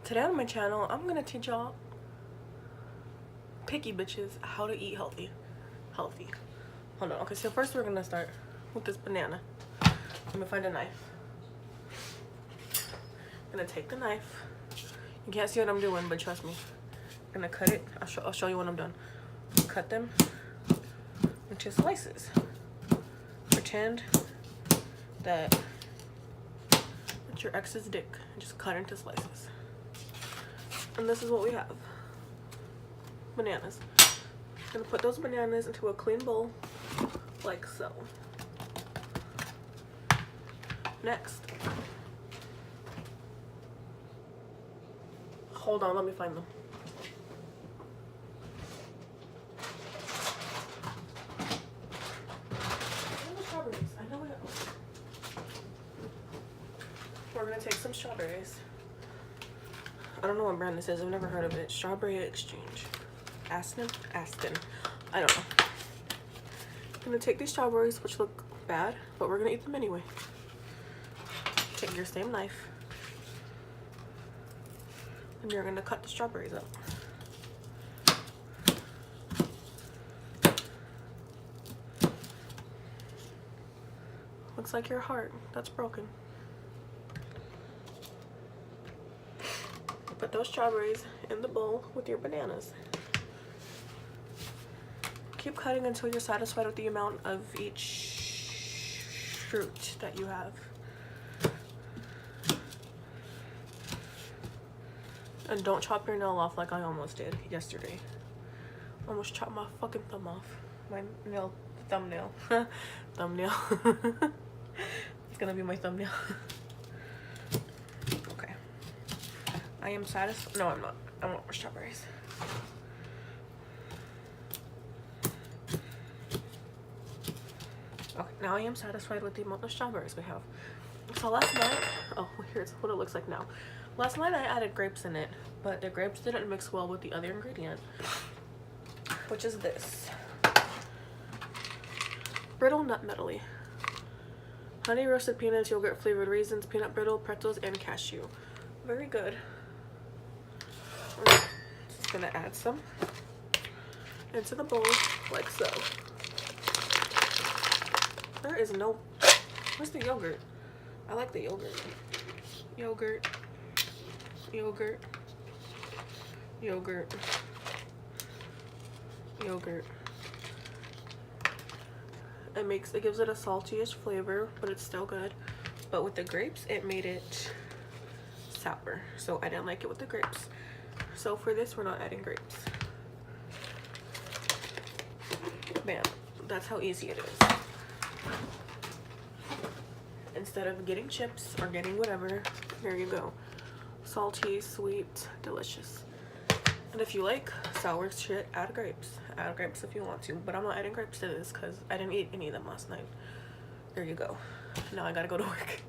Today on my channel, I'm gonna teach y'all picky bitches how to eat healthy. Hold on. Okay, so first we're gonna start with this banana. Let me find a knife. I'm gonna take the knife. You can't see what I'm doing, but trust me. I'm gonna cut it. I'll show you when I'm done. Cut them into slices. Pretend that it's your ex's dick and just cut into slices. And this is what we have. Bananas. I'm gonna put those bananas into a clean bowl, like so. Next. Hold on, let me find them. Where are the strawberries? I know it. We're gonna take some strawberries. I don't know what brand this is. I've never heard of it. Strawberry Exchange. Aston? I don't know. I'm gonna take these strawberries, which look bad, but we're gonna eat them anyway. Take your same knife. And you're gonna cut the strawberries up. Looks like your heart. That's broken. Put those strawberries in the bowl with your bananas. Keep cutting until you're satisfied with the amount of each fruit that you have. And don't chop your nail off like I almost did yesterday. Almost chopped my fucking thumb off. My thumbnail. Thumbnail. It's gonna be my thumbnail. Okay. I am satisfied. No, I'm not. I want more strawberries. Okay, now I am satisfied with the amount of strawberries we have. So last night, oh, here's what it looks like now. Last night I added grapes in it, but the grapes didn't mix well with the other ingredient, which is this. Brittle nut medley. Honey roasted peanuts, yogurt flavored raisins, peanut brittle, pretzels, and cashew. Very good. Just gonna add some into the bowl like so. There is no, where's the yogurt? I like the yogurt. Yogurt. Yogurt. Yogurt. Yogurt. It gives it a salty-ish flavor, but it's still good. But with the grapes, it made it sour. So I didn't like it with the grapes. So for this, we're not adding grapes. Bam. That's how easy it is. Instead of getting chips or getting whatever, here you go. Salty, sweet, delicious. And if you like sour shit, add grapes. Add grapes if you want to, but I'm not adding grapes to this because I didn't eat any of them last night. There you go. Now I gotta go to work.